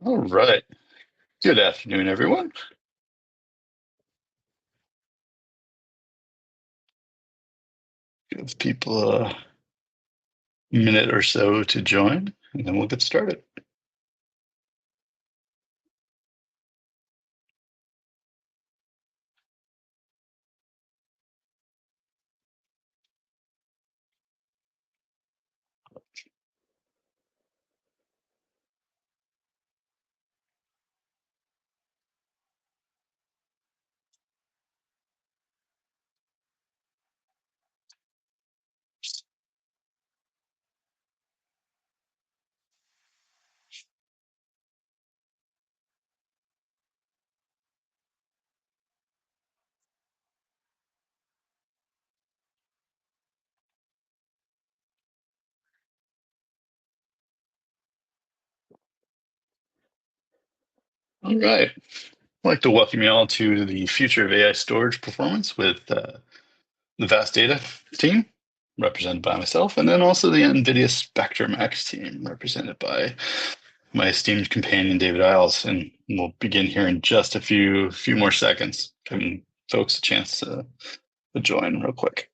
All right. Good afternoon, everyone. Give people a minute or so to join, and then we'll get started. All right. I'd like to welcome you all to the Future of AI Storage Performance with the Vast Data team, represented by myself, and then also the NVIDIA Spectrum-X team, represented by my esteemed companion, David Isles. And we'll begin here in just a few more seconds, giving folks a chance to join real quick.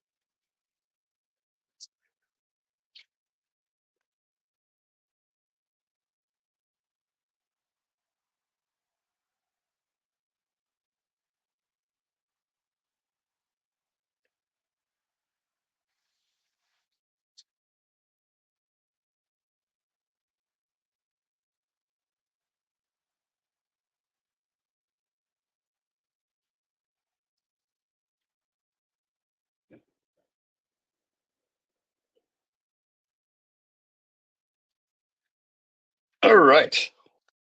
All right.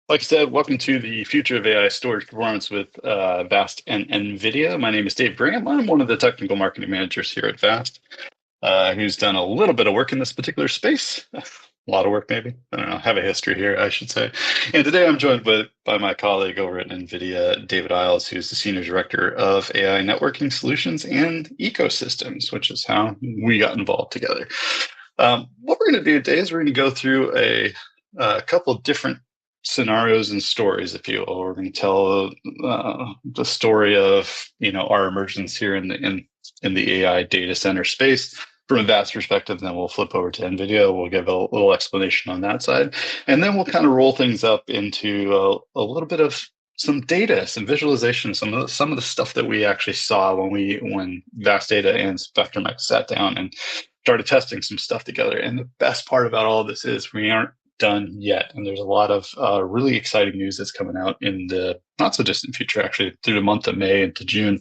Like I said, welcome to the Future of AI Storage Performance with Vast and NVIDIA. My name is Dave Brigham. I'm one of the technical marketing managers here at Vast, who's done a little bit of work in this particular space. A lot of work, maybe. I don't know. Have a history here, I should say. And today I'm joined by my colleague over at NVIDIA, David Isles, who's the Senior Director of AI Networking Solutions and Ecosystems, which is how we got involved together. What we're going to do today is we're going to go through a couple of different scenarios and stories, if you will. We're going to tell the story of our emergence here in the AI data center space from a vast perspective. Then we'll flip over to NVIDIA. We'll give a little explanation on that side, and then we'll kind of roll things up into a little bit of some data, some visualization, some of the stuff that we actually saw when Vast Data and Spectrum-X sat down and started testing some stuff together. And the best part about all of this is we aren't done yet. And there's a lot of really exciting news that's coming out in the not so distant future, actually, through the month of May into June,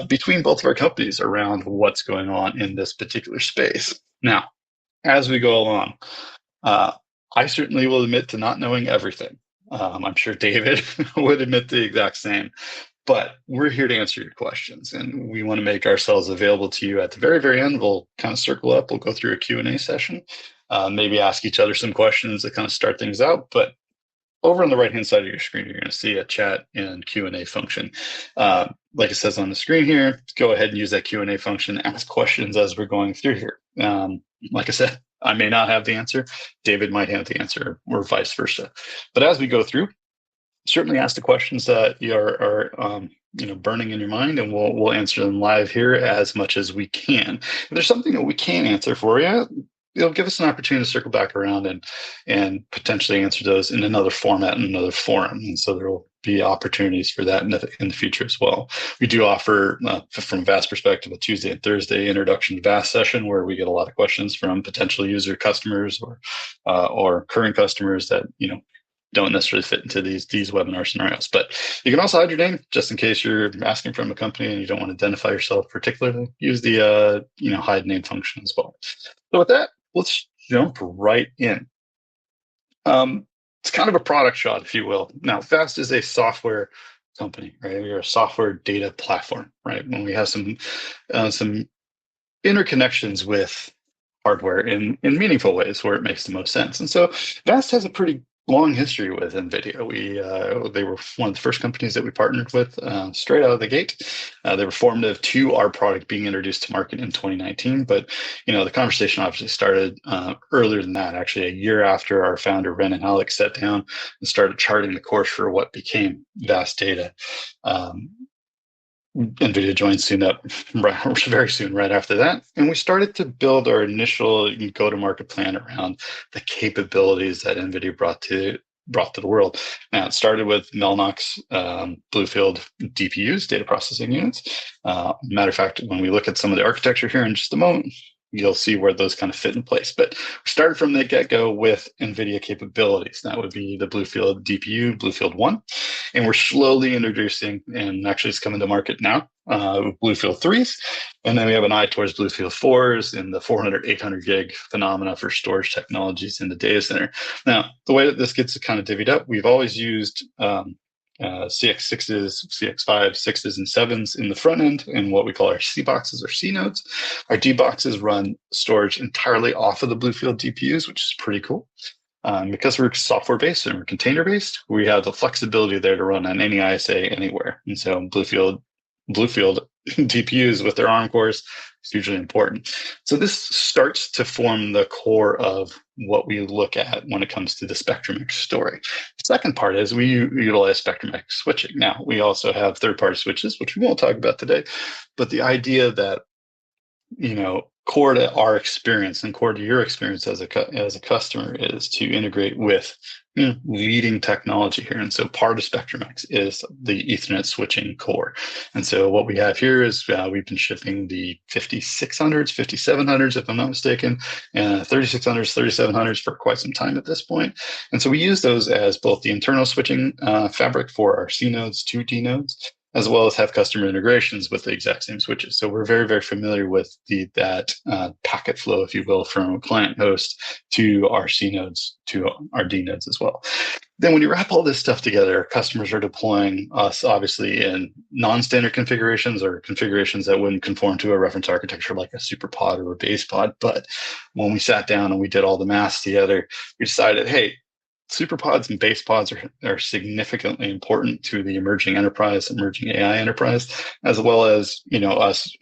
between both of our companies around what's going on in this particular space. Now, as we go along, I certainly will admit to not knowing everything. I'm sure David would admit the exact same. But we're here to answer your questions, and we want to make ourselves available to you at the very, very end. We'll kind of circle up. We'll go through a Q&A session, maybe ask each other some questions that kind of start things out. But over on the right-hand side of your screen, you're going to see a chat and Q&A function. Like it says on the screen here, go ahead and use that Q&A function. Ask questions as we're going through here. Like I said, I may not have the answer. David might have the answer, or vice versa. But as we go through, certainly ask the questions that you are burning in your mind, and we'll answer them live here as much as we can. If there's something that we can't answer for you, it'll give us an opportunity to circle back around and potentially answer those in another format, in another forum. And so there will be opportunities for that in the future as well. We do offer, from Vast perspective, a Tuesday and Thursday introduction to Vast session where we get a lot of questions from potential user customers or current customers that don't necessarily fit into these webinar scenarios. But you can also hide your name just in case you're asking from a company and you don't want to identify yourself particularly. Use the hide name function as well. So with that, let's jump right in. It's kind of a product shot, if you will. Now, Vast is a software company, right? We're a software data platform, right? When we have some interconnections with hardware in meaningful ways where it makes the most sense. And so Vast has a pretty long history with NVIDIA. They were one of the first companies that we partnered with straight out of the gate. They were formative to our product being introduced to market in 2019. But the conversation obviously started earlier than that. Actually, a year after our founder Ren and Alex sat down and started charting the course for what became Vast Data. NVIDIA joined soon up, very soon right after that. And we started to build our initial go-to-market plan around the capabilities that NVIDIA brought to the world. Now, it started with Mellanox Bluefield DPUs, data processing units. Matter of fact, when we look at some of the architecture here in just a moment, you'll see where those kind of fit in place. But we started from the get-go with NVIDIA capabilities. That would be the Bluefield DPU, Bluefield 1. And we're slowly introducing, and actually it's coming to market now, Bluefield 3s. And then we have an eye towards Bluefield 4s and the 400, 800 gig phenomena for storage technologies in the data center. Now, the way that this gets kind of divvied up, we've always used CX6s, CX5s, 6s, and 7s in the front end in what we call our C boxes or C nodes. Our D boxes run storage entirely off of the Bluefield DPUs, which is pretty cool. Because we're software-based and we're container-based, we have the flexibility there to run on any ISA anywhere. And so Bluefield DPUs with their ARM cores is hugely important. So this starts to form the core of what we look at when it comes to the Spectrum-X story. The second part is we utilize Spectrum-X switching. Now, we also have third-party switches, which we won't talk about today, but the idea that, core to our experience and core to your experience as a customer is to integrate with leading technology here. And so part of Spectrum-X is the Ethernet switching core. And so what we have here is we've been shipping the 5600s, 5700s, if I'm not mistaken, and 3600s, 3700s for quite some time at this point. And so we use those as both the internal switching fabric for our C nodes to D nodes, as well as have customer integrations with the exact same switches. So we're very, very familiar with that packet flow, if you will, from client host to our C nodes to our D nodes as well. Then when you wrap all this stuff together, customers are deploying us obviously in non-standard configurations or configurations that wouldn't conform to a reference architecture like a super pod or a base pod. But when we sat down and we did all the math together, we decided, hey, superpods and base pods are significantly important to the emerging AI enterprise, as well as us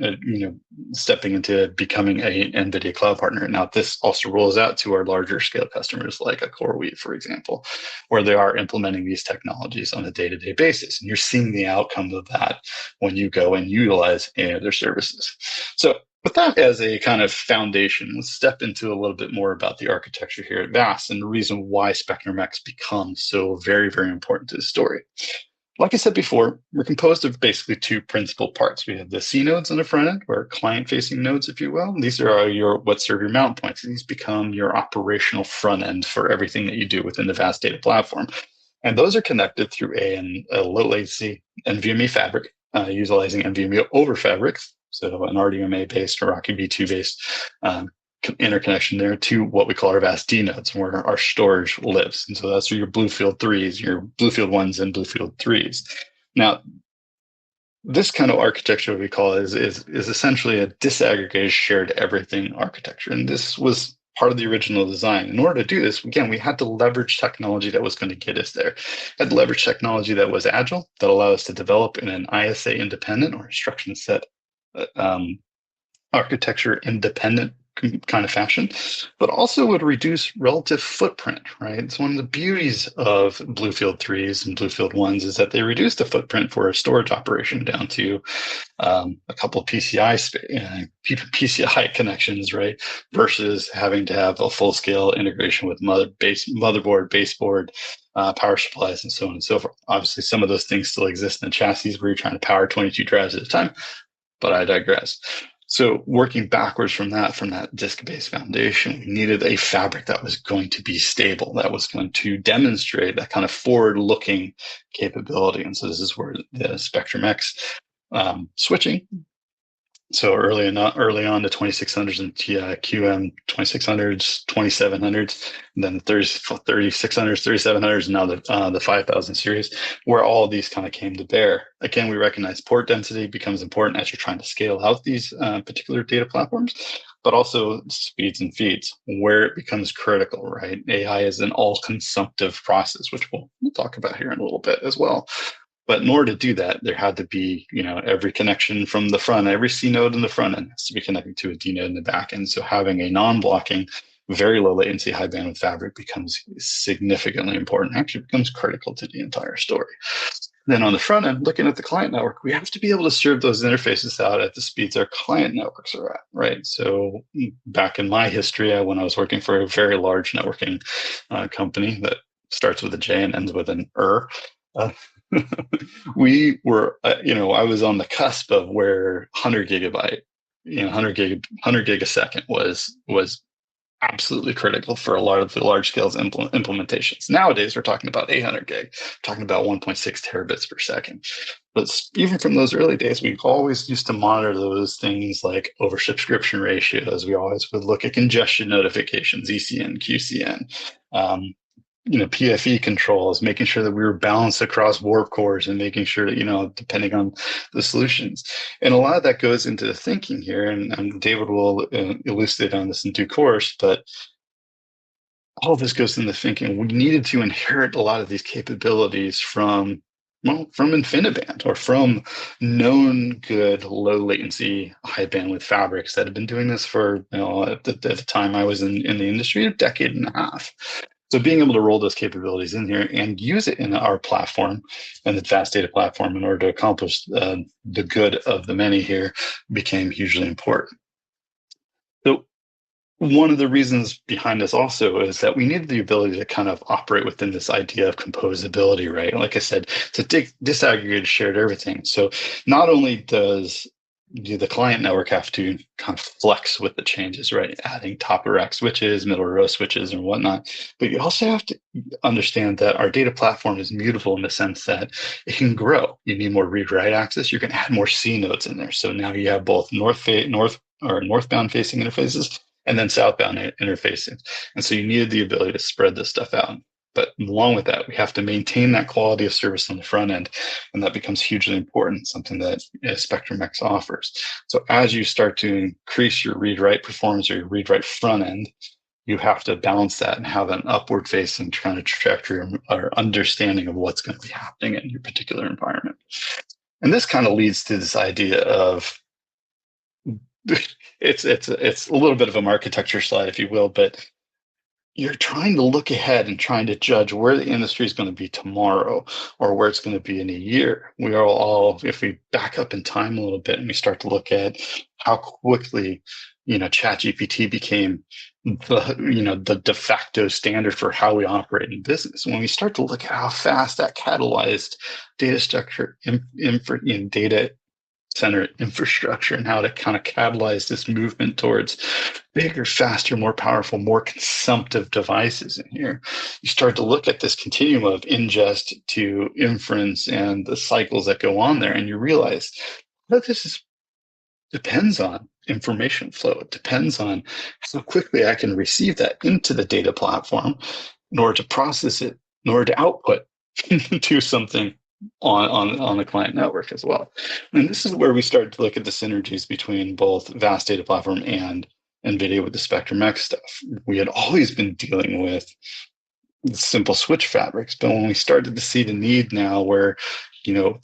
stepping into becoming a NVIDIA cloud partner. Now, this also rolls out to our larger scale customers like a CoreWeave, for example, where they are implementing these technologies on a day-to-day basis, and you're seeing the outcome of that when you go and utilize any of their services. So with that as a kind of foundation, let's step into a little bit more about the architecture here at VAST and the reason why Spectrum-X becomes so very, very important to the story. Like I said before, we're composed of basically two principal parts. We have the C nodes on the front end, or client-facing nodes, if you will. And these are what serve your mount points. These become your operational front end for everything that you do within the VAST data platform. And those are connected through a low latency NVMe fabric, utilizing NVMe over fabrics. So an RDMA-based or Rocky B2-based interconnection there to what we call our VAST D nodes, where our storage lives. And so that's your Bluefield 3s, your Bluefield 1s, and Bluefield 3s. Now, this kind of architecture we call is essentially a disaggregated shared everything architecture. And this was part of the original design. In order to do this, again, we had to leverage technology that was going to get us there. Had to leverage technology that was agile, that allowed us to develop in an ISA independent or instruction set architecture independent kind of fashion, but also would reduce relative footprint, right? It's one of the beauties of Bluefield 3s and Bluefield 1s is that they reduce the footprint for a storage operation down to a couple of PCI connections, right? Versus having to have a full-scale integration with motherboard, baseboard, power supplies, and so on and so forth. Obviously, some of those things still exist in the chassis where you're trying to power 22 drives at a time, but I digress. So working backwards from that disk-based foundation, we needed a fabric that was going to be stable, that was going to demonstrate that kind of forward-looking capability. And so this is where the Spectrum-X switching. So early on, the 2600s and QM 2600s, 2700s, and then the 3600s, 3700s, and now the 5000 series, where all of these kind of came to bear. Again, we recognize port density becomes important as you're trying to scale out these particular data platforms. but also speeds and feeds, where it becomes critical, right? AI is an all-consumptive process, which we'll talk about here in a little bit as well. But in order to do that, there had to be, every connection from the front, every C node in the front end has to be connected to a D node in the back end. So having a non-blocking, very low latency, high bandwidth fabric becomes significantly important, actually becomes critical to the entire story. Then on the front end, looking at the client network, we have to be able to serve those interfaces out at the speeds our client networks are at, right? So back in my history, when I was working for a very large networking company that starts with a J and ends with an uh, we were, I was on the cusp of where 100 gigabyte, 100 gig a second was absolutely critical for a lot of the large scale implementations. Nowadays, we're talking about 800 gig, talking about 1.6 terabits per second. But even from those early days, we always used to monitor those things like oversubscription ratios. We always would look at congestion notifications, ECN, QCN. PFE controls, making sure that we were balanced across warp cores and making sure that, depending on the solutions. And a lot of that goes into the thinking here, and David will elucidate on this in due course, but all of this goes into thinking. We needed to inherit a lot of these capabilities from InfiniBand or from known good low latency, high bandwidth fabrics that have been doing this for, at the time I was in the industry, a decade and a half. So being able to roll those capabilities in here and use it in our platform and the vast data platform in order to accomplish the good of the many here became hugely important. So one of the reasons behind this also is that we needed the ability to kind of operate within this idea of composability, right? Like I said, to disaggregate shared everything. So not only does the client network have to kind of flex with the changes, right? Adding top of rack switches, middle row switches, and whatnot. But you also have to understand that our data platform is mutable in the sense that it can grow. You need more read-write access. You can add more C nodes in there. So now you have both northbound facing interfaces and then southbound interfacing. And so you needed the ability to spread this stuff out. But along with that, we have to maintain that quality of service on the front end. And that becomes hugely important, something that Spectrum-X offers. So as you start to increase your read-write performance or your read-write front end, you have to balance that and have an upward facing kind of trajectory or understanding of what's going to be happening in your particular environment. And this kind of leads to this idea of it's a little bit of an architecture slide, if you will, but you're trying to look ahead and trying to judge where the industry is going to be tomorrow or where it's going to be in a year. We are all, if we back up in time a little bit and we start to look at how quickly, ChatGPT became the de facto standard for how we operate in business. When we start to look at how fast that catalyzed data structure in data center infrastructure and how to kind of catalyze this movement towards bigger, faster, more powerful, more consumptive devices in here. You start to look at this continuum of ingest to inference and the cycles that go on there, and you realize that depends on information flow. It depends on how quickly I can receive that into the data platform in order to process it, in order to output to something on the client network as well. And this is where we start to look at the synergies between both vast data platform and NVIDIA with the Spectrum-X stuff. We had always been dealing with simple switch fabrics, but when we started to see the need now where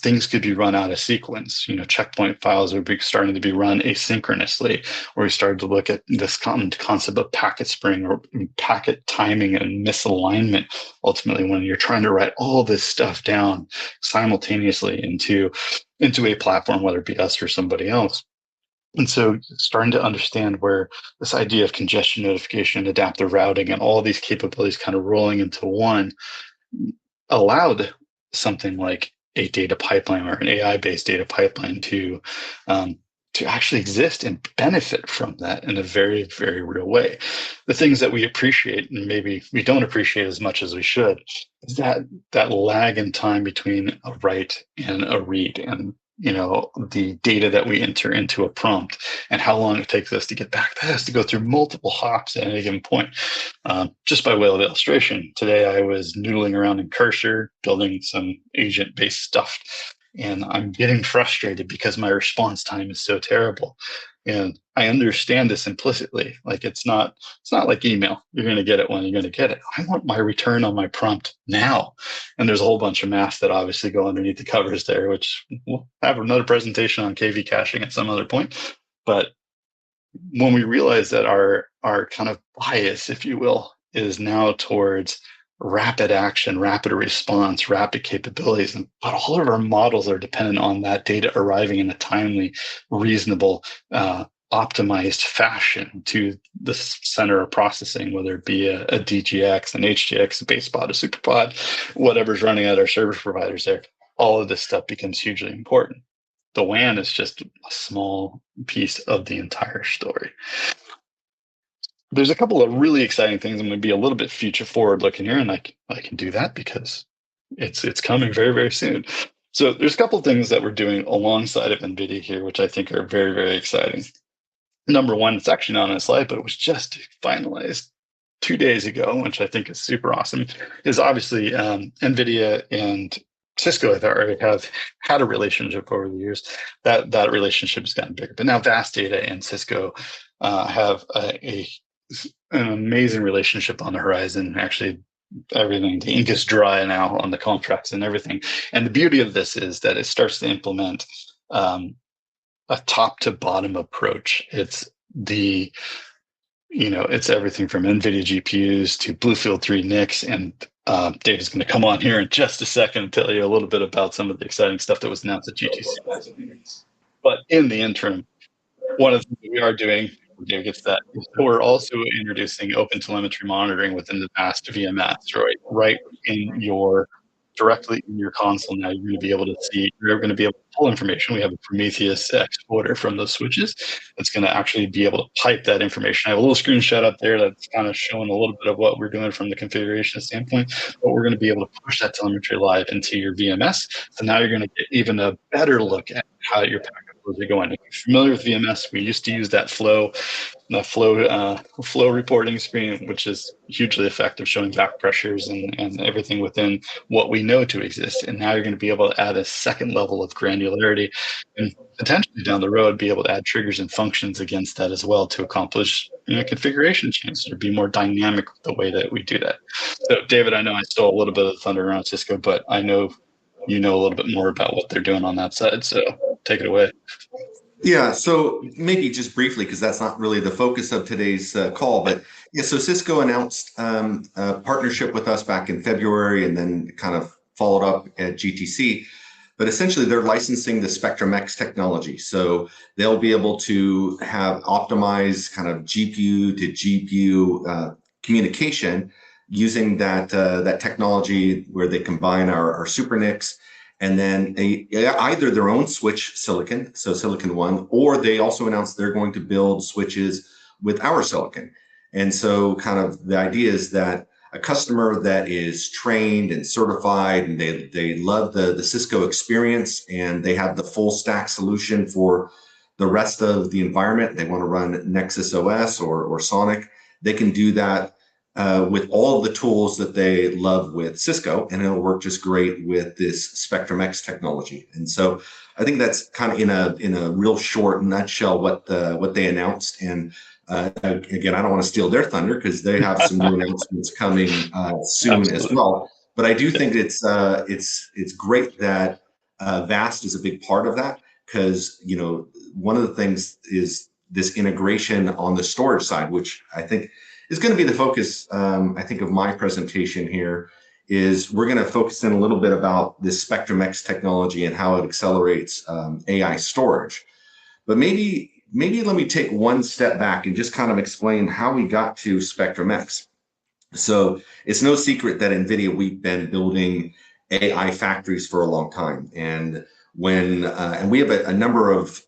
things could be run out of sequence, checkpoint files are starting to be run asynchronously, or we started to look at this concept of packet spring or packet timing and misalignment. Ultimately, when you're trying to write all this stuff down simultaneously into a platform, whether it be us or somebody else. And so starting to understand where this idea of congestion notification, adaptive routing, and all these capabilities kind of rolling into one allowed something like a data pipeline or an AI-based data pipeline to actually exist and benefit from that in a very, very real way. The things that we appreciate and maybe we don't appreciate as much as we should is that lag in time between a write and a read, and the data that we enter into a prompt and how long it takes us to get back. That has to go through multiple hops at any given point. Just by way of illustration, today I was noodling around in Cursor, building some agent-based stuff. and I'm getting frustrated because my response time is so terrible. And I understand this implicitly. Like it's not like email. You're going to get it when you're going to get it. I want my return on my prompt now. And there's a whole bunch of math that obviously go underneath the covers there, which we'll have another presentation on KV caching at some other point. But when we realize that our kind of bias, if you will, is now towards rapid action, rapid response, rapid capabilities, but all of our models are dependent on that data arriving in a timely, reasonable, optimized fashion to the center of processing, whether it be a DGX, an HGX, a base pod, a super pod, whatever's running at our service providers there. All of this stuff becomes hugely important. The WAN is just a small piece of the entire story. There's a couple of really exciting things. I'm going to be a little bit future forward looking here, and I can do that because it's coming very, very soon. So there's a couple of things that we're doing alongside of NVIDIA here, which I think are very, very exciting. Number one, it's actually not on a slide, but it was just finalized 2 days ago, which I think is super awesome, is obviously NVIDIA and Cisco have had a relationship over the years. That relationship has gotten bigger, but now Vast Data and Cisco have an amazing relationship on the horizon. Actually, everything, the ink is dry now on the contracts and everything. And the beauty of this is that it starts to implement a top to bottom approach. It's everything from NVIDIA GPUs to Bluefield 3 NICs, and Dave is going to come on here in just a second and tell you a little bit about some of the exciting stuff that was announced at GTC. But in the interim, one of the things we are doing, Dave gets that, we're also introducing open telemetry monitoring within the Vast VMS, right directly in your console. Now you're going to be able to pull information. We have a Prometheus exporter from those switches that's going to actually be able to pipe that information. I have a little screenshot up there that's kind of showing a little bit of what we're doing from the configuration standpoint, but we're going to be able to push that telemetry live into your VMS. So now you're going to get even a better look at how your packet flows are going. If you're familiar with VMS, we used to use that flow reporting screen, which is hugely effective, showing back pressures and everything within what we know to exist. And now you're going to be able to add a second level of granularity and potentially down the road be able to add triggers and functions against that as well to accomplish configuration changes or be more dynamic with the way that we do that. So David, I know I stole a little bit of the thunder around Cisco, but I know you know a little bit more about what they're doing on that side. So take it away. Yeah, so maybe just briefly, because that's not really the focus of today's call, but yeah, so Cisco announced a partnership with us back in February and then kind of followed up at GTC. But essentially, they're licensing the Spectrum-X technology. So they'll be able to have optimized kind of GPU to GPU communication using that technology where they combine our Super NICs and then either their own switch silicon, so Silicon One, or they also announced they're going to build switches with our silicon. And so kind of the idea is that a customer that is trained and certified and they love the Cisco experience and they have the full stack solution for the rest of the environment, they want to run Nexus OS or Sonic, they can do that with all of the tools that they love with Cisco, and it'll work just great with this Spectrum-X technology. And so I think that's kind of in a real short nutshell what they announced. And again, I don't want to steal their thunder because they have some new announcements coming soon Absolutely. As well. But I do think it's great that Vast is a big part of that because one of the things is this integration on the storage side, which I think is going to be the focus, I think, of my presentation here, is we're going to focus in a little bit about this Spectrum-X technology and how it accelerates AI storage. But maybe let me take one step back and just kind of explain how we got to Spectrum-X. So it's no secret that NVIDIA, we've been building AI factories for a long time. And we have a number of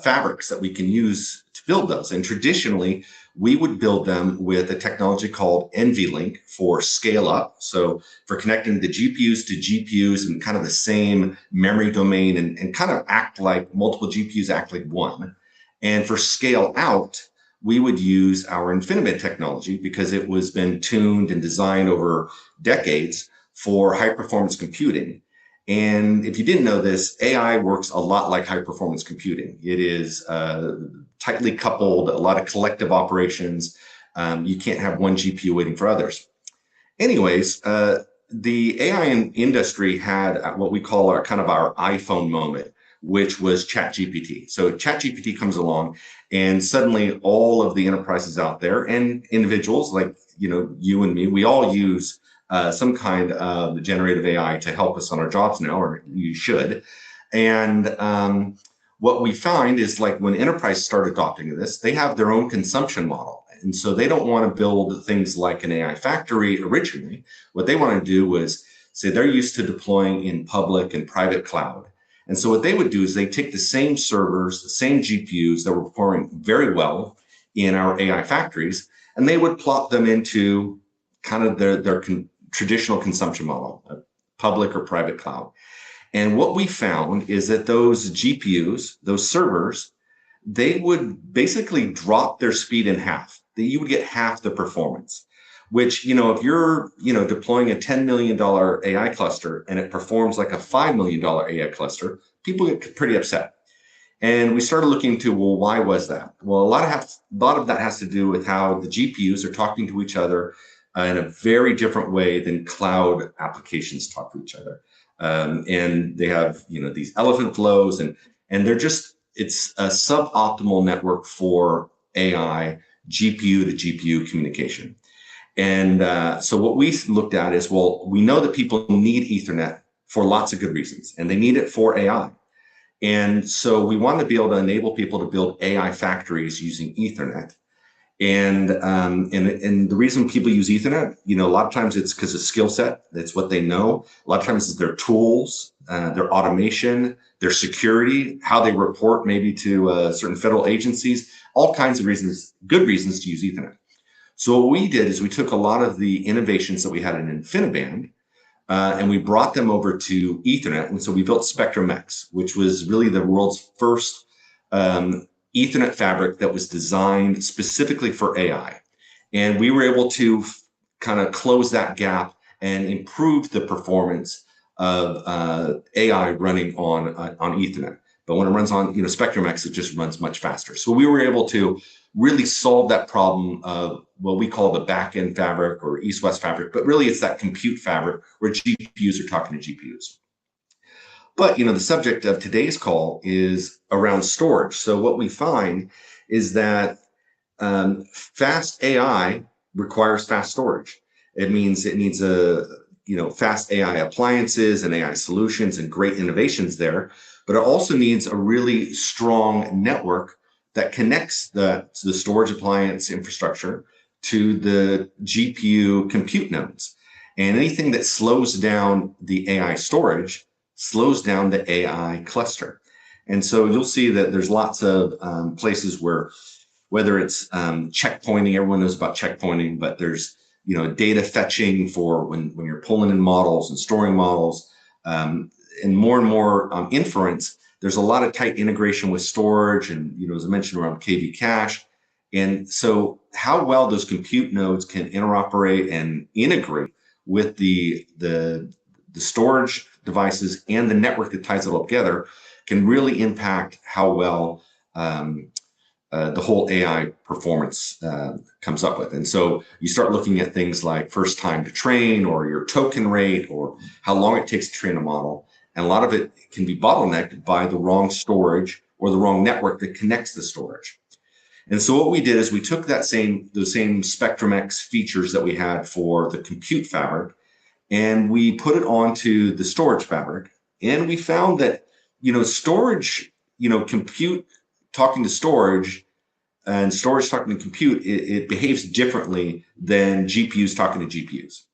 fabrics that we can use to build those. And traditionally, we would build them with a technology called NVLink for scale up. So for connecting the GPUs to GPUs in kind of the same memory domain and kind of act like multiple GPUs act like one. And for scale out, we would use our InfiniBand technology because it was been tuned and designed over decades for high performance computing. And if you didn't know this, AI works a lot like high performance computing. It is tightly coupled, a lot of collective operations. You can't have one GPU waiting for others. Anyways, the AI industry had what we call our kind of our iPhone moment, which was ChatGPT. So ChatGPT comes along, and suddenly all of the enterprises out there and individuals like you and me, we all use some kind of generative AI to help us on our jobs now, or you should. And what we find is, like, when enterprises start adopting this, they have their own consumption model. And so they don't want to build things like an AI factory originally. What they want to do was say they're used to deploying in public and private cloud. And so what they would do is they take the same servers, the same GPUs that were performing very well in our AI factories, and they would plot them into kind of their traditional consumption model, public or private cloud. And what we found is that those GPUs, those servers, they would basically drop their speed in half. That you would get half the performance, which, if you're, deploying a $10 million AI cluster and it performs like a $5 million AI cluster, people get pretty upset. And we started looking into, well, why was that? Well, a lot of that has to do with how the GPUs are talking to each other in a very different way than cloud applications talk to each other. And they have, these elephant flows, and it's a suboptimal network for AI GPU to GPU communication. And so what we looked at is, well, we know that people need Ethernet for lots of good reasons, and they need it for AI. And so we want to be able to enable people to build AI factories using Ethernet. And the reason people use Ethernet, a lot of times it's because of skill set. That's what they know. A lot of times it's their tools, their automation, their security, how they report maybe to certain federal agencies, all kinds of reasons, good reasons to use Ethernet. So what we did is we took a lot of the innovations that we had in InfiniBand, and we brought them over to Ethernet. And so we built Spectrum-X, which was really the world's first Ethernet fabric that was designed specifically for AI. And we were able to kind of close that gap and improve the performance of AI running on Ethernet. But when it runs on Spectrum-X, it just runs much faster. So we were able to really solve that problem of what we call the back-end fabric or east-west fabric, but really it's that compute fabric where GPUs are talking to GPUs. But the subject of today's call is around storage. So what we find is that fast AI requires fast storage. It means it needs fast AI appliances and AI solutions and great innovations there, but it also needs a really strong network that connects the storage appliance infrastructure to the GPU compute nodes. And anything that slows down the AI storage slows down the AI cluster. And so you'll see that there's lots of places where, whether it's checkpointing, everyone knows about checkpointing, but there's data fetching for when you're pulling in models and storing models, and more inference. There's a lot of tight integration with storage, and as I mentioned, around KV cache. And so how well those compute nodes can interoperate and integrate with the storage devices and the network that ties it all together can really impact how well the whole AI performance comes up with. And so you start looking at things like first time to train, or your token rate, or how long it takes to train a model. And a lot of it can be bottlenecked by the wrong storage or the wrong network that connects the storage. And so what we did is we took those same Spectrum-X features that we had for the compute fabric, and we put it onto the storage fabric. And we found that, storage, compute talking to storage and storage talking to compute, it behaves differently than GPUs talking to GPUs.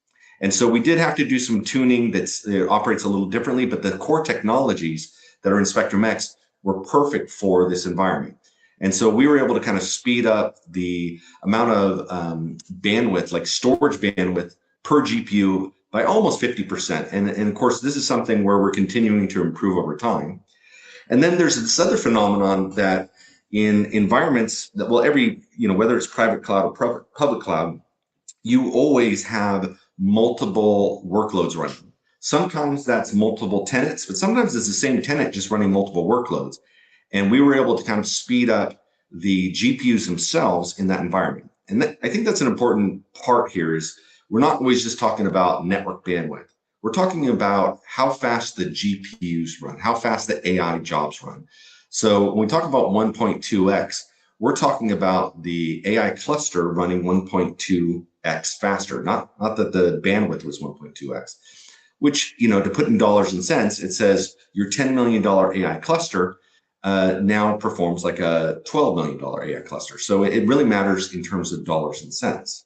And so we did have to do some tuning that operates a little differently, but the core technologies that are in Spectrum-X were perfect for this environment. And so we were able to kind of speed up the amount of bandwidth, like storage bandwidth per GPU, by almost 50%. And of course, this is something where we're continuing to improve over time. And then there's this other phenomenon that in environments that, well, whether it's private cloud or public cloud, you always have multiple workloads running. Sometimes that's multiple tenants, but sometimes it's the same tenant just running multiple workloads. And we were able to kind of speed up the GPUs themselves in that environment. And I think that's an important part here is we're not always just talking about network bandwidth. We're talking about how fast the GPUs run, how fast the AI jobs run. So when we talk about 1.2x, we're talking about the AI cluster running 1.2x faster, not that the bandwidth was 1.2x, which, to put in dollars and cents, it says your $10 million AI cluster now performs like a $12 million AI cluster. So it really matters in terms of dollars and cents.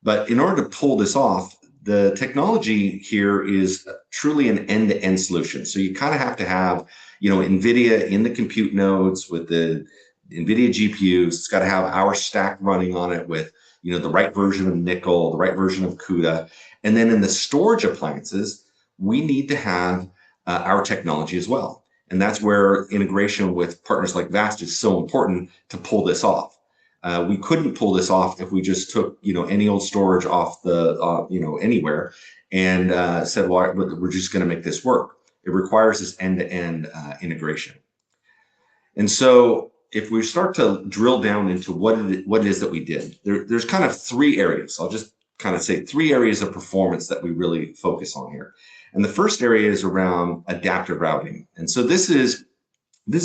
But in order to pull this off, the technology here is truly an end-to-end solution. So you kind of have to have, NVIDIA in the compute nodes with the NVIDIA GPUs. It's got to have our stack running on it with, the right version of Nickel, the right version of CUDA. And then in the storage appliances, we need to have our technology as well. And that's where integration with partners like VAST is so important to pull this off. We couldn't pull this off if we just took, any old storage off the, anywhere and said, well, we're just going to make this work. It requires this end-to-end integration. And so if we start to drill down into what it is that we did, there's kind of three areas. I'll just kind of say three areas of performance that we really focus on here. And the first area is around adaptive routing. And so this is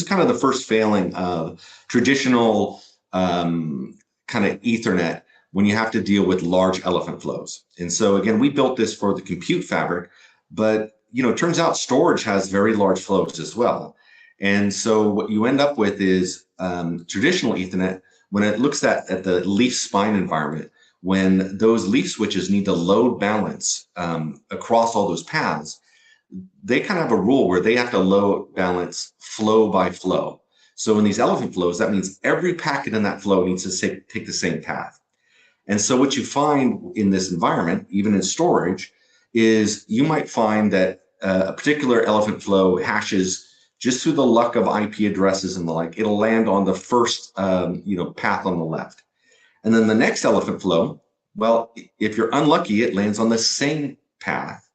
kind of the first failing of traditional kind of Ethernet when you have to deal with large elephant flows. And so again, we built this for the compute fabric, but it turns out storage has very large flows as well. And so what you end up with is traditional Ethernet, when it looks at the leaf spine environment, when those leaf switches need to load balance across all those paths, they kind of have a rule where they have to load balance flow by flow. So in these elephant flows, that means every packet in that flow needs to take the same path. And so what you find in this environment, even in storage, is you might find that a particular elephant flow hashes just through the luck of IP addresses and the like, it'll land on the first path on the left. And then the next elephant flow, well, if you're unlucky, it lands on the same path.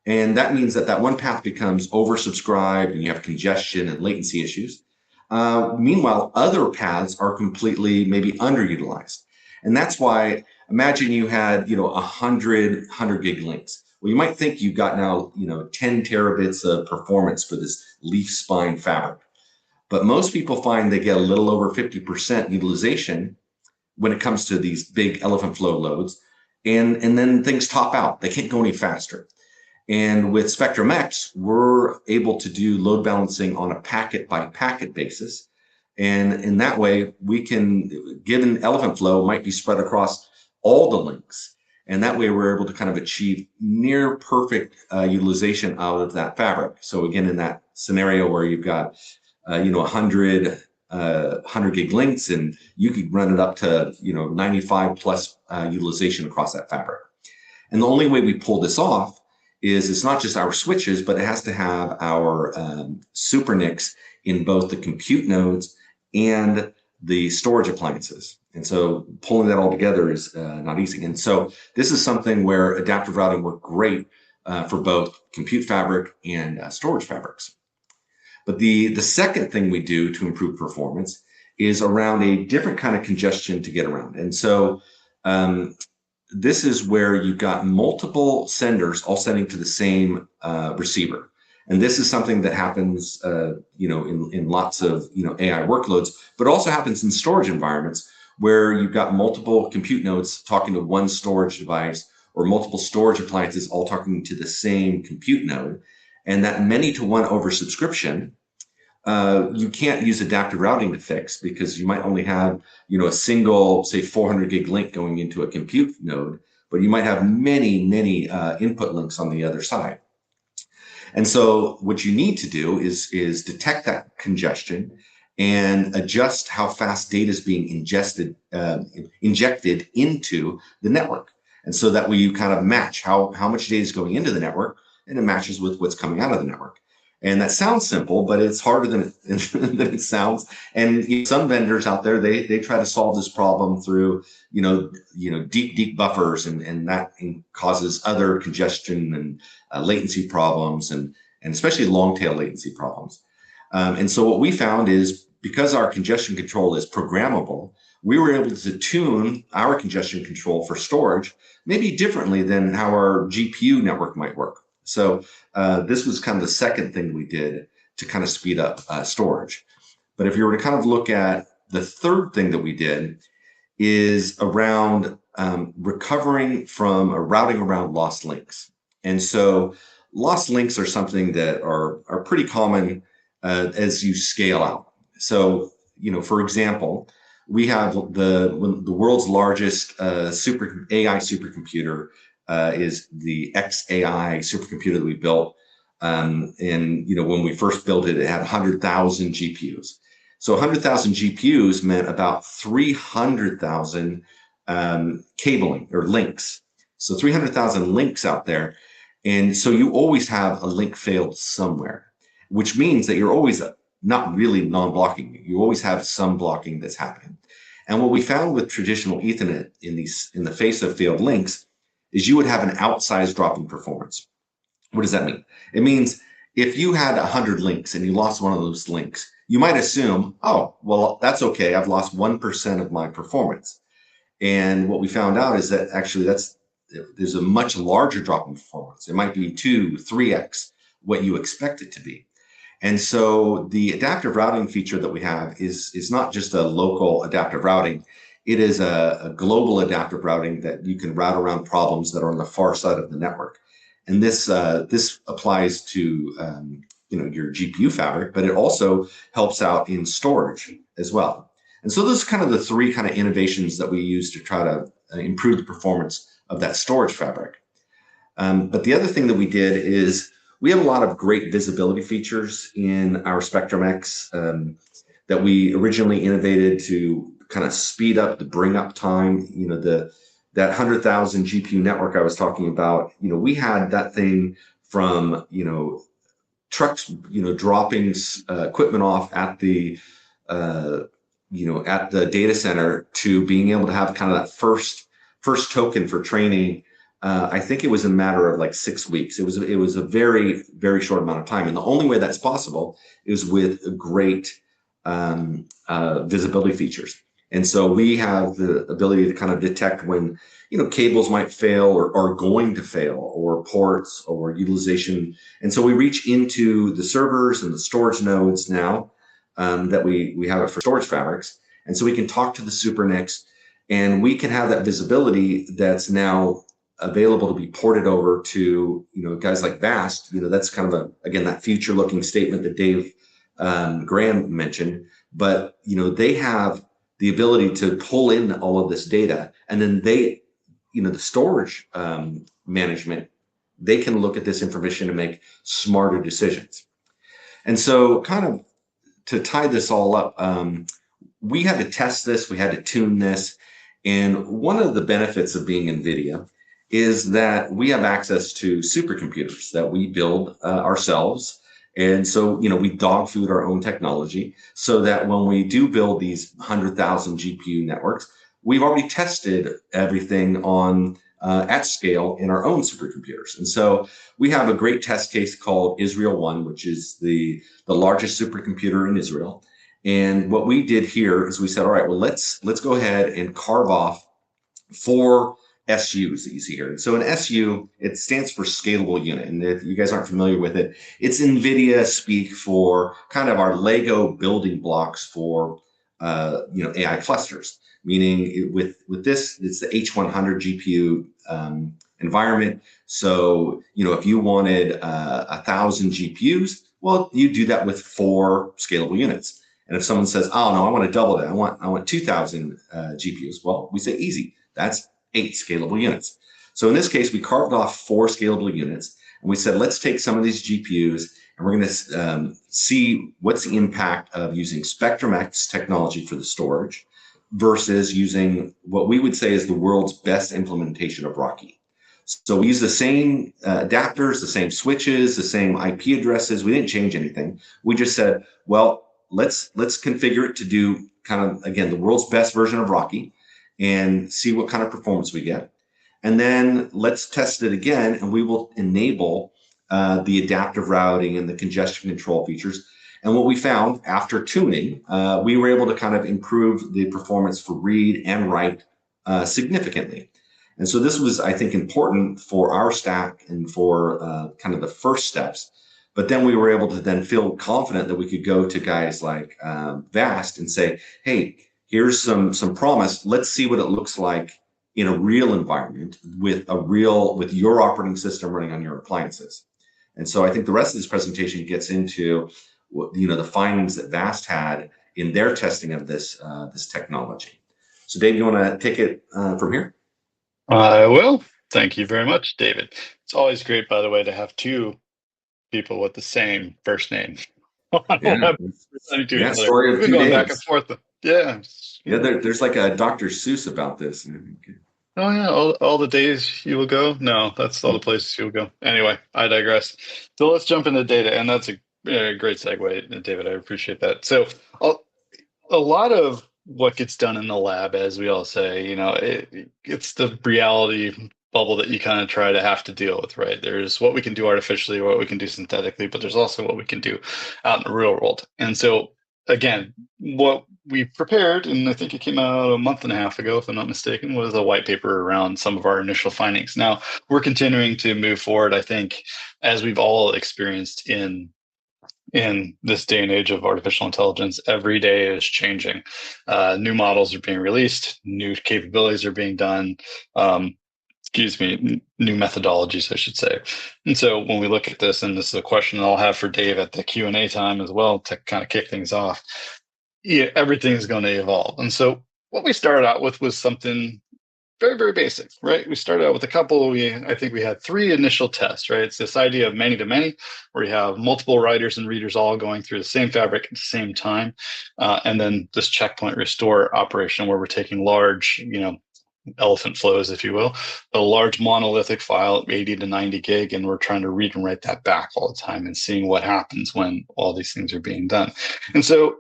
And that means that one path becomes oversubscribed and you have congestion and latency issues. Meanwhile, other paths are completely maybe underutilized. And that's why, imagine you had, 100 gig links. Well, you might think you've got now, 10 terabits of performance for this leaf spine fabric. But most people find they get a little over 50% utilization when it comes to these big elephant flow loads. And then things top out. They can't go any faster. And with Spectrum-X, we're able to do load balancing on a packet by packet basis. And in that way, we can, given elephant flow might be spread across all the links. And that way we're able to kind of achieve near perfect utilization out of that fabric. So again, in that scenario where you've got, 100 gig links and you could run it up to, 95 plus utilization across that fabric. And the only way we pull this off is it's not just our switches, but it has to have our super NICs in both the compute nodes and the storage appliances. And so pulling that all together is not easy. And so this is something where adaptive routing worked great for both compute fabric and storage fabrics. But the second thing we do to improve performance is around a different kind of congestion to get around. And so this is where you've got multiple senders all sending to the same receiver. And this is something that happens, in lots of, AI workloads, but also happens in storage environments where you've got multiple compute nodes talking to one storage device or multiple storage appliances all talking to the same compute node. And that many-to-one oversubscription, you can't use adaptive routing to fix because you might only have, a single, say, 400 gig link going into a compute node, but you might have many, many input links on the other side. And so what you need to do is detect that congestion and adjust how fast data is being injected into the network. And so that way you kind of match how much data is going into the network and it matches with what's coming out of the network. And that sounds simple, but it's harder than than it sounds. And some vendors out there, they try to solve this problem through deep buffers, and that causes other congestion and latency problems, and especially long tail latency problems. And so what we found is, because our congestion control is programmable, we were able to tune our congestion control for storage maybe differently than how our GPU network might work. So this was kind of the second thing we did to kind of speed up storage. But if you were to kind of look at the third thing that we did, is around recovering from or routing around lost links. And so lost links are something that are pretty common as you scale out. So, for example, we have the world's largest AI supercomputer is the XAI supercomputer that we built. And when we first built it, it had 100,000 GPUs. So 100,000 GPUs meant about 300,000 cabling or links. So 300,000 links out there. And so you always have a link failed somewhere, which means that you're always not really non-blocking. You always have some blocking that's happening. And what we found with traditional Ethernet in the face of failed links is you would have an outsized drop in performance. What does that mean? It means if you had 100 links and you lost one of those links, you might assume, oh, well, that's okay. I've lost 1% of my performance. And what we found out is that actually there's a much larger drop in performance. It might be 2, 3x what you expect it to be. And so the adaptive routing feature that we have is not just a local adaptive routing. It is a global adaptive routing that you can route around problems that are on the far side of the network. And this applies to your GPU fabric, but it also helps out in storage as well. And so those are kind of the three kind of innovations that we use to try to improve the performance of that storage fabric. But the other thing that we did is we have a lot of great visibility features in our Spectrum-X that we originally innovated to kind of speed up the bring up time. That 100,000 GPU network I was talking about, we had that thing from, trucks, dropping equipment off at the, at the data center, to being able to have kind of that first token for training. I think it was a matter of like 6 weeks. It was a very, very short amount of time. And the only way that's possible is with great visibility features. And so we have the ability to kind of detect when, cables might fail or are going to fail, or ports or utilization. And so we reach into the servers and the storage nodes now that we have it for storage fabrics. And so we can talk to the SuperNICs, and we can have that visibility that's now available to be ported over to, guys like VAST. That's kind of again, that future looking statement that Dave Graham mentioned. But, they have the ability to pull in all of this data, and then the storage management, they can look at this information and make smarter decisions. And so kind of to tie this all up, we had to test this, we had to tune this. And one of the benefits of being NVIDIA is that we have access to supercomputers that we build ourselves. And so, we dog food our own technology, so that when we do build these 100,000 GPU networks, we've already tested everything on at scale in our own supercomputers. And so we have a great test case called Israel 1, which is the largest supercomputer in Israel. And what we did here is we said, all right, well, let's go ahead and carve off 4 SUs that you see here. So an SU, it stands for scalable unit. And if you guys aren't familiar with it, it's NVIDIA speak for kind of our Lego building blocks for AI clusters. Meaning with this, it's the H100 GPU environment. So if you wanted 1,000 GPUs, well, you do that with 4 scalable units. And if someone says, oh no, I want to double that, I want 2,000 GPUs, well, we say easy. That's 8 scalable units. So in this case, we carved off 4 scalable units, and we said, let's take some of these GPUs, and we're going to see what's the impact of using Spectrum-X technology for the storage versus using what we would say is the world's best implementation of Rocky. So we use the same adapters, the same switches, the same IP addresses. We didn't change anything. We just said, well, let's configure it to do kind of, again, the world's best version of Rocky and see what kind of performance we get. And then let's test it again, and we will enable the adaptive routing and the congestion control features. And what we found after tuning, we were able to kind of improve the performance for read and write significantly. And so this was, I think, important for our stack and for kind of the first steps. But then we were able to then feel confident that we could go to guys like Vast and say, hey, here's some promise. Let's see what it looks like in a real environment with your operating system running on your appliances. And so I think the rest of this presentation gets into the findings that Vast had in their testing of this technology. So Dave, you want to take it from here? I will. Thank you very much, David. It's always great, by the way, to have two people with the same first name. Yeah, story of two going days. Back and forth. Yeah. There's like a Dr. Seuss about this. Oh yeah, all the days you will go. No, that's all the places you will go. Anyway, I digress. So let's jump into data, and that's a great segue, David. I appreciate that. So a lot of what gets done in the lab, as we all say, it's the reality bubble that you kind of try to have to deal with, right? There's what we can do artificially, what we can do synthetically, but there's also what we can do out in the real world. And so, again, what we prepared, and I think it came out a month and a half ago, if I'm not mistaken, was a white paper around some of our initial findings. Now, we're continuing to move forward, I think, as we've all experienced in this day and age of artificial intelligence. Every day is changing. New models are being released, new capabilities are being done, new methodologies, I should say. And so when we look at this, and this is a question I'll have for Dave at the Q&A time as well to kind of kick things off, everything is going to evolve. And so what we started out with was something very, very basic, right? We started out with a couple. I think we had 3 initial tests, right? It's this idea of many to many, where you have multiple writers and readers all going through the same fabric at the same time. And then this checkpoint restore operation, where we're taking large, elephant flows, if you will, a large monolithic file, 80 to 90 gig, and we're trying to read and write that back all the time and seeing what happens when all these things are being done. And so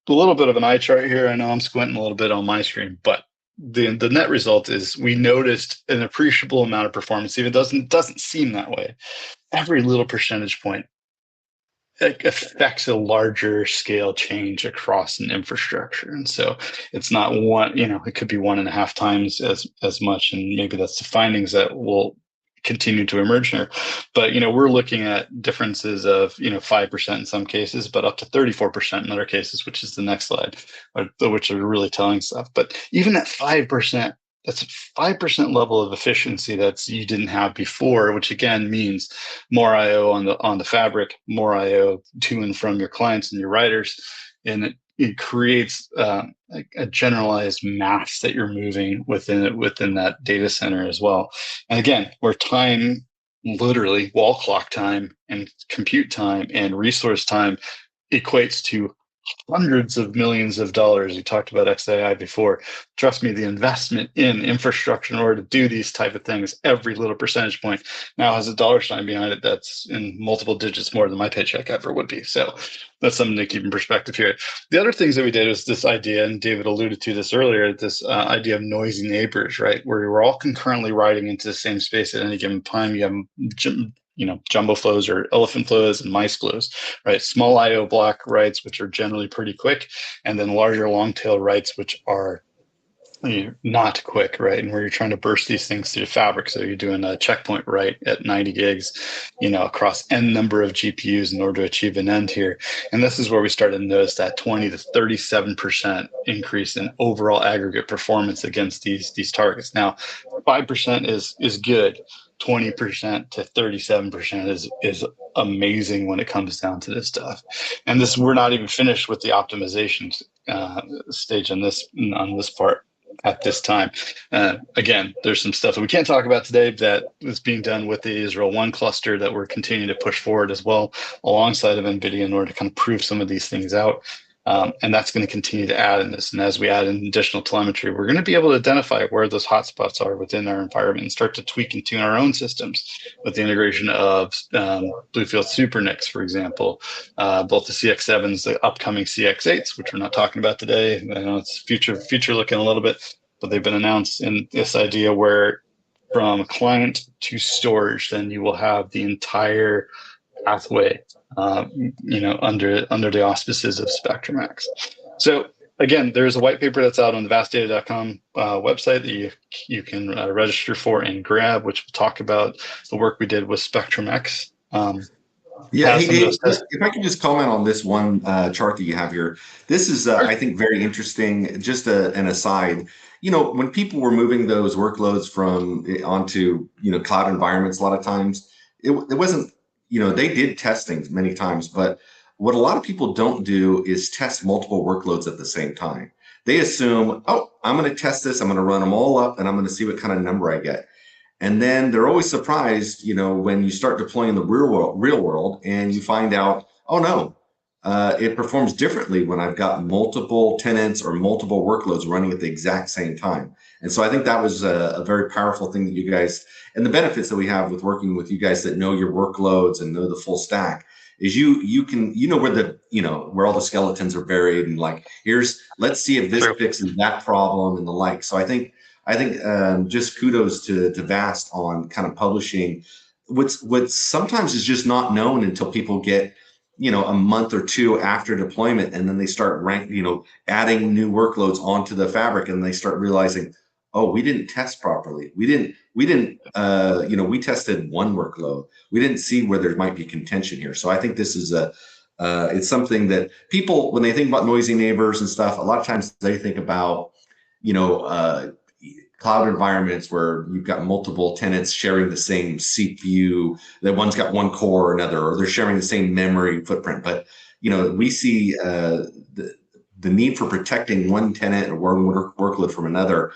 a little bit of an eye chart here. I know I'm squinting a little bit on my screen, but the net result is we noticed an appreciable amount of performance. Even doesn't seem that way. Every little percentage point affects a larger scale change across an infrastructure. And so it's not one, it could be 1.5 times as much. And maybe that's the findings that will continue to emerge here. But, we're looking at differences of, 5% in some cases, but up to 34% in other cases, which is the next slide, which are really telling stuff. But even at 5%, that's a 5% level of efficiency that you didn't have before, which again means more I/O on the fabric, more I/O to and from your clients and your writers, and it creates a generalized mass that you're moving within that data center as well. And again, where time, literally wall clock time and compute time and resource time, equates to hundreds of millions of dollars. You talked about XAI before. Trust me, the investment in infrastructure in order to do these type of things, every little percentage point now has a dollar sign behind it that's in multiple digits more than my paycheck ever would be. So that's something to keep in perspective here. The other things that we did was this idea, and David alluded to this earlier, this idea of noisy neighbors, right? Where we're all concurrently writing into the same space at any given time. You have jumbo flows or elephant flows and mice flows, right? Small IO block writes, which are generally pretty quick, and then larger long tail writes, which are not quick, right? And where you're trying to burst these things through the fabric. So you're doing a checkpoint write at 90 gigs, across n number of GPUs in order to achieve an end here. And this is where we started to notice that 20 to 37% increase in overall aggregate performance against these targets. Now, 5% is good. 20% to 37% is amazing when it comes down to this stuff. And we're not even finished with the optimization stage on this part at this time. Again, there's some stuff that we can't talk about today that is being done with the Israel One cluster that we're continuing to push forward as well, alongside of NVIDIA, in order to kind of prove some of these things out. And that's going to continue to add in this. And as we add in additional telemetry, we're going to be able to identify where those hotspots are within our environment and start to tweak and tune our own systems with the integration of Bluefield SuperNICs, for example, both the CX7s, the upcoming CX8s, which we're not talking about today. I know it's future looking a little bit, but they've been announced in this idea where from client to storage, then you will have the entire pathway, under the auspices of Spectrum-X. So again, there's a white paper that's out on the vastdata.com website that you can register for and grab, which will talk about the work we did with Spectrum-X. Yeah, hey Dave, if I can just comment on this one chart that you have here. This is, I think, very interesting. Just an aside, when people were moving those workloads from onto cloud environments, a lot of times it wasn't, they did testing many times, but what a lot of people don't do is test multiple workloads at the same time. They assume, oh, I'm going to test this, I'm going to run them all up, and I'm going to see what kind of number I get. And then they're always surprised, when you start deploying the real world, and you find out, oh no, it performs differently when I've got multiple tenants or multiple workloads running at the exact same time. And so I think that was a very powerful thing that you guys, and the benefits that we have with working with you guys that know your workloads and know the full stack, is you can where all the skeletons are buried, and like, let's see if this fixes that problem and the like. So I think just kudos to Vast on kind of publishing what sometimes is just not known until people get a month or two after deployment, and then they start adding new workloads onto the fabric, and they start realizing, oh, we didn't test properly. We tested one workload. We didn't see where there might be contention here. So I think this is it's something that people, when they think about noisy neighbors and stuff, a lot of times they think about cloud environments where you've got multiple tenants sharing the same CPU, that one's got one core or another, or they're sharing the same memory footprint. But we see the need for protecting one tenant or one workload from another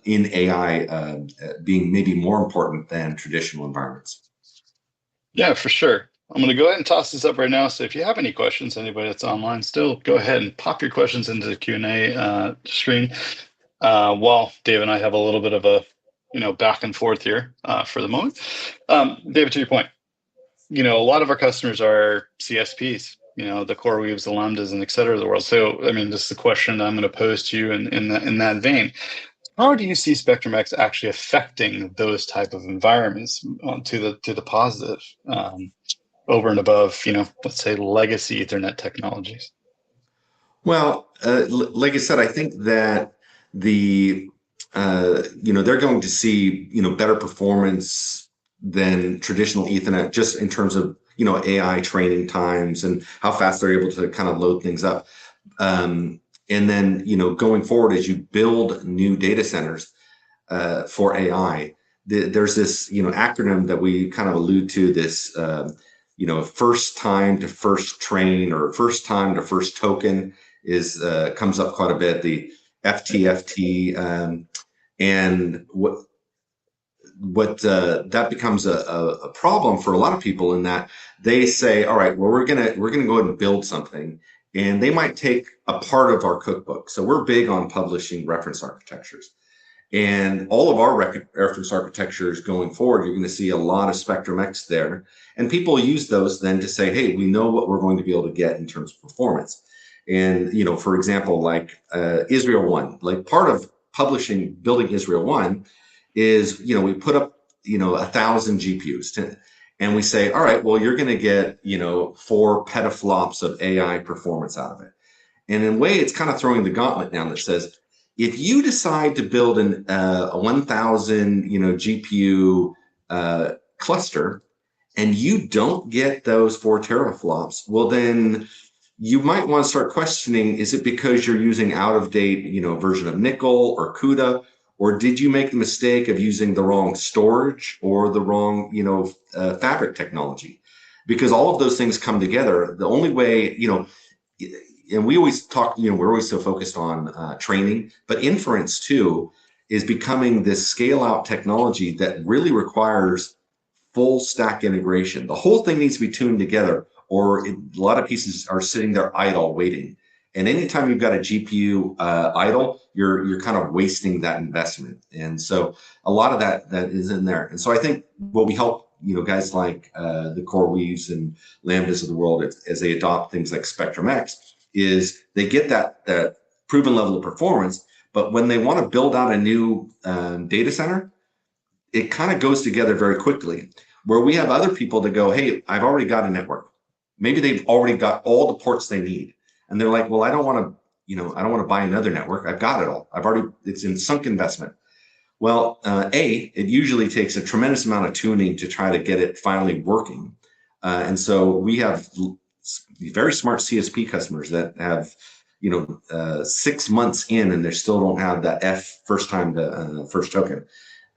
in AI being maybe more important than traditional environments. Yeah, for sure. I'm going to go ahead and toss this up right now. So if you have any questions, anybody that's online still, go ahead and pop your questions into the Q&A screen. While Dave and I have a little bit of a, back and forth here for the moment. David, to your point, a lot of our customers are CSPs, the CoreWeaves, the Lambdas, and et cetera of the world. So, I mean, this is the question I'm going to pose to you in that vein. How do you see Spectrum-X actually affecting those type of environments to the positive over and above, let's say legacy Ethernet technologies? Well, like I said, I think that they're going to see better performance than traditional Ethernet, just in terms of AI training times and how fast they're able to kind of load things up. And then going forward, as you build new data centers for AI, there's this acronym that we kind of allude to, this first time to first train, or first time to first token comes up quite a bit. The FTFT, and what that becomes a problem for a lot of people, in that they say, all right, well, we're gonna go ahead and build something, and they might take a part of our cookbook. So we're big on publishing reference architectures, and all of our reference architectures going forward, you're going to see a lot of Spectrum-X there, and people use those then to say, hey, we know what we're going to be able to get in terms of performance. And, for example, like Israel 1, like part of building Israel 1 is, we put up, 1,000 GPUs and we say, all right, well, you're going to get, 4 petaflops of AI performance out of it. And in a way, it's kind of throwing the gauntlet down that says, if you decide to build a 1,000, GPU cluster, and you don't get those 4 teraflops, well, then you might want to start questioning, is it because you're using out of date, version of Nickel or CUDA, or did you make the mistake of using the wrong storage or the wrong, fabric technology? Because all of those things come together. The only way, and we always talk, we're always so focused on training, but inference too is becoming this scale out technology that really requires full stack integration. The whole thing needs to be tuned together, or a lot of pieces are sitting there idle waiting. And anytime you've got a GPU idle, you're kind of wasting that investment. And so a lot of that is in there. And so I think what we help guys like the CoreWeaves and Lambdas of the world as they adopt things like Spectrum-X is they get that proven level of performance. But when they want to build out a new data center, it kind of goes together very quickly. Where we have other people that go, hey, I've already got a network. Maybe they've already got all the ports they need. And they're like, well, I don't want to buy another network. I've got it all. It's in sunk investment. Well, it usually takes a tremendous amount of tuning to try to get it finally working. And so we have very smart CSP customers that have, 6 months in and they still don't have that first token.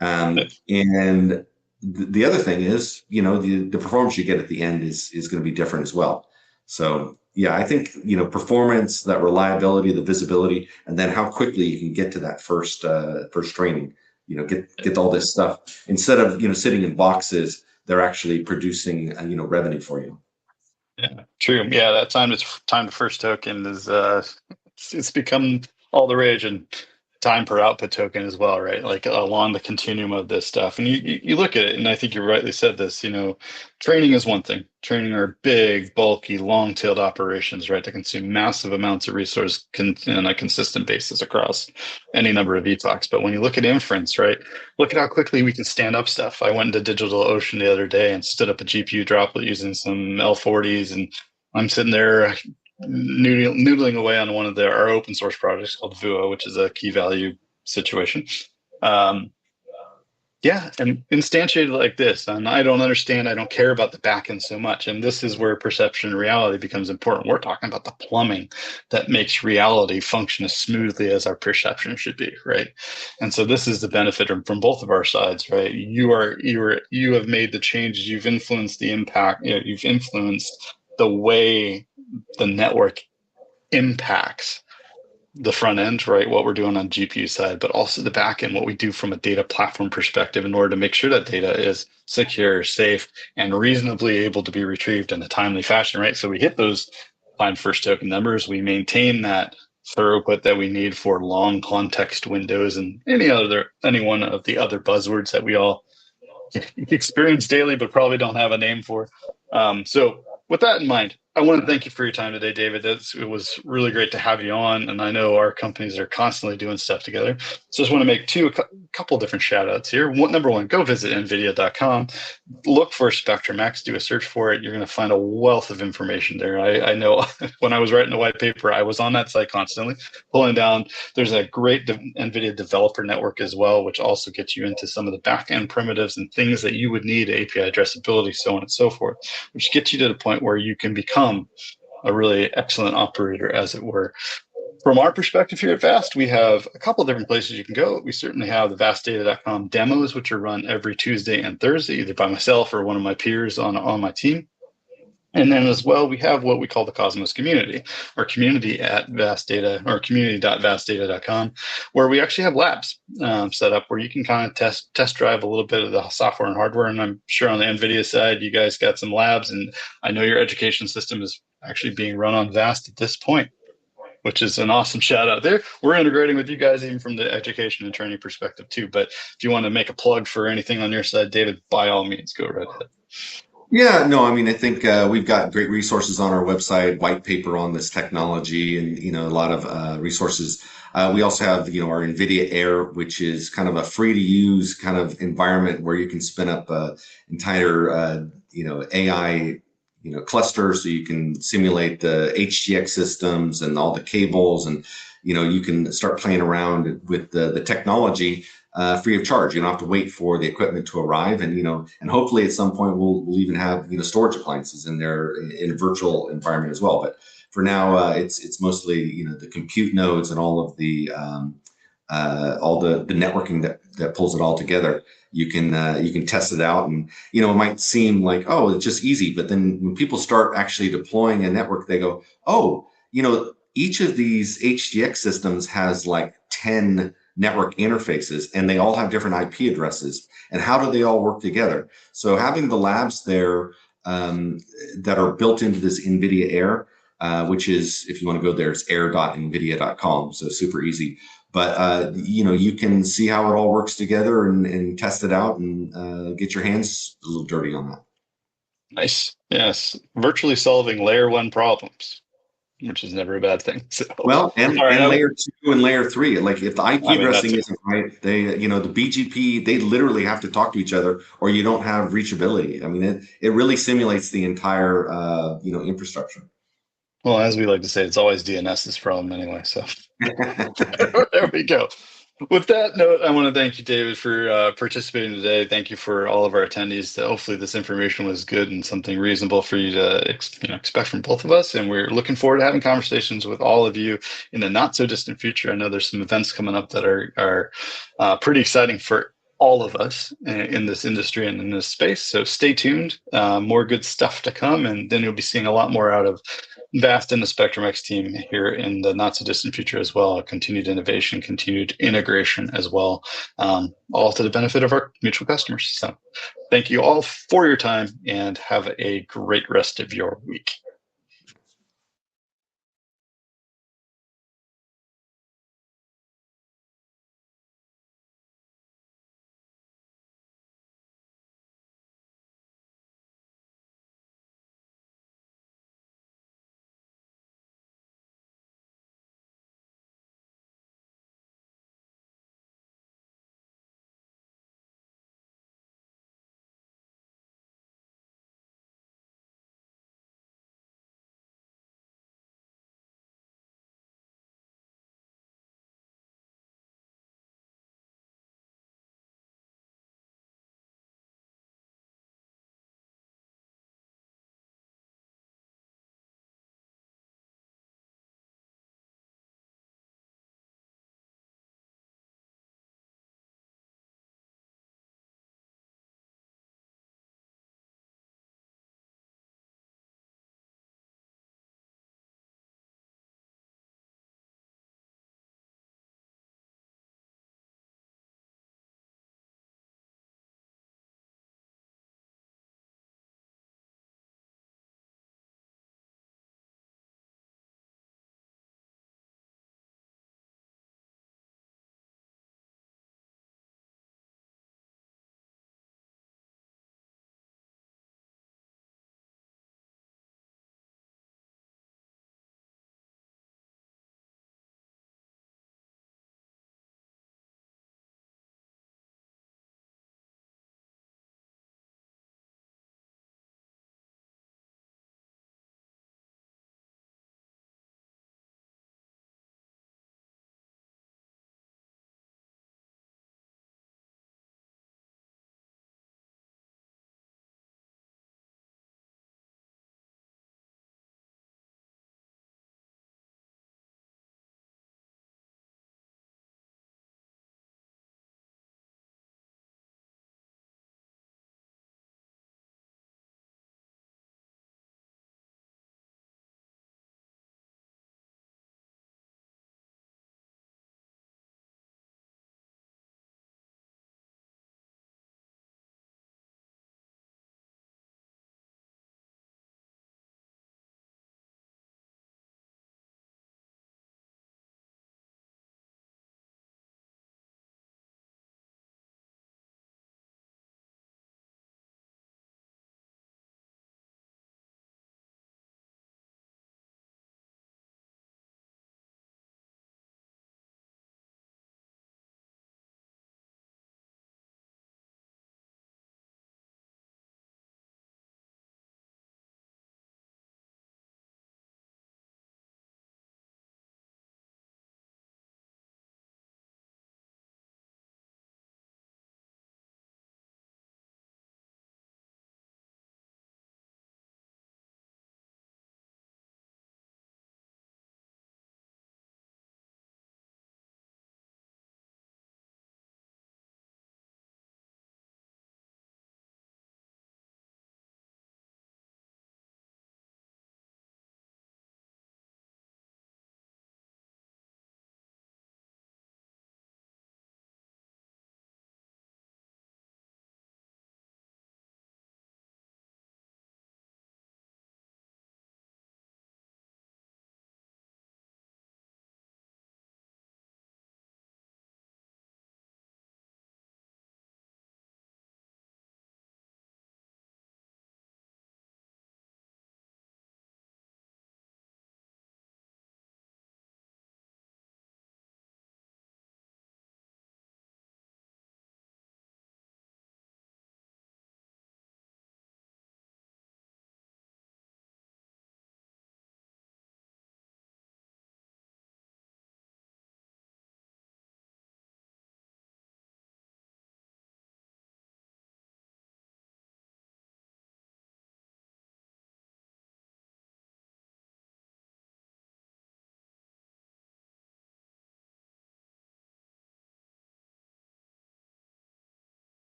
And the other thing is, the performance you get at the end is going to be different as well. So yeah, I think, performance, that reliability, the visibility, and then how quickly you can get to that first training, get all this stuff instead of, sitting in boxes, they're actually producing, revenue for you. Yeah, true. Yeah, that time to first token is it's become all the rage, and time per output token as well, right? Like along the continuum of this stuff. And you look at it, and I think you rightly said this, training is one thing. Training are big, bulky, long-tailed operations, right? That consume massive amounts of resource on a consistent basis across any number of epochs. But when you look at inference, right? Look at how quickly we can stand up stuff. I went into DigitalOcean the other day and stood up a GPU droplet using some L40s, and I'm sitting there noodling away on one of our open source projects called Vuo, which is a key value situation. And instantiated like this. And I don't care about the backend so much. And this is where perception and reality becomes important. We're talking about the plumbing that makes reality function as smoothly as our perception should be, right? And so this is the benefit from both of our sides, right? You have made the changes, you've influenced the impact, you've influenced the way the network impacts the front end, right? What we're doing on GPU side, but also the back end, what we do from a data platform perspective in order to make sure that data is secure, safe, and reasonably able to be retrieved in a timely fashion, right? So we hit those time first token numbers. We maintain that throughput that we need for long context windows and any one of the other buzzwords that we all experience daily, but probably don't have a name for. So with that in mind, I want to thank you for your time today, David. It was really great to have you on, and I know our companies are constantly doing stuff together. So I just want to make a couple different shout outs here. Number one, go visit NVIDIA.com. Look for Spectrum-X, do a search for it. You're going to find a wealth of information there. I know when I was writing the white paper, I was on that site constantly, pulling down. There's a great NVIDIA developer network as well, which also gets you into some of the back-end primitives and things that you would need, API addressability, so on and so forth, which gets you to the point where you can become a really excellent operator, as it were. From our perspective here at Vast, we have a couple different places you can go. We certainly have the vastdata.com demos, which are run every Tuesday and Thursday, either by myself or one of my peers on my team. And then as well, we have what we call the Cosmos community, or community at vastdata, or community.vastdata.com, where we actually have labs set up where you can kind of test drive a little bit of the software and hardware. And I'm sure on the NVIDIA side, you guys got some labs, and I know your education system is actually being run on Vast at this point, which is an awesome shout out there. We're integrating with you guys even from the education and training perspective too. But if you want to make a plug for anything on your side, David, by all means, go right ahead. Yeah, no, I mean, I think we've got great resources on our website, white paper on this technology, and a lot of resources. We also have our NVIDIA Air, which is kind of a free to use kind of environment where you can spin up entire AI cluster, so you can simulate the HGX systems and all the cables, and you can start playing around with the technology free of charge. You don't have to wait for the equipment to arrive, and and hopefully at some point we'll even have storage appliances in there in a virtual environment as well. But for now, it's mostly the compute nodes and all of the networking that pulls it all together. You can test it out, and it might seem like, oh, it's just easy, but then when people start actually deploying a network, they go, oh, each of these HGX systems has like 10 network interfaces, and they all have different IP addresses, and how do they all work together? So having the labs there that are built into this NVIDIA Air which is, if you want to go there, it's air.nvidia.com. So super easy. But you can see how it all works together and test it out and get your hands a little dirty on that. Nice. Yes. Virtually solving layer one problems, which is never a bad thing. So, well, and layer 2 and layer 3, like if the IP addressing isn't right, they, the BGP, they literally have to talk to each other, or you don't have reachability. I mean, it really simulates the entire, infrastructure. Well, as we like to say, it's always DNS's problem anyway. So there we go. With that note, I want to thank you, David, for participating today. Thank you for all of our attendees. Hopefully this information was good and something reasonable for you to expect from both of us. And we're looking forward to having conversations with all of you in the not so distant future. I know there's some events coming up that are pretty exciting for all of us in this industry and in this space. So stay tuned. More good stuff to come. And then you'll be seeing a lot more out of Vast and the Spectrum-X team here in the not so distant future as well. Continued innovation, continued integration as well, all to the benefit of our mutual customers. So thank you all for your time and have a great rest of your week.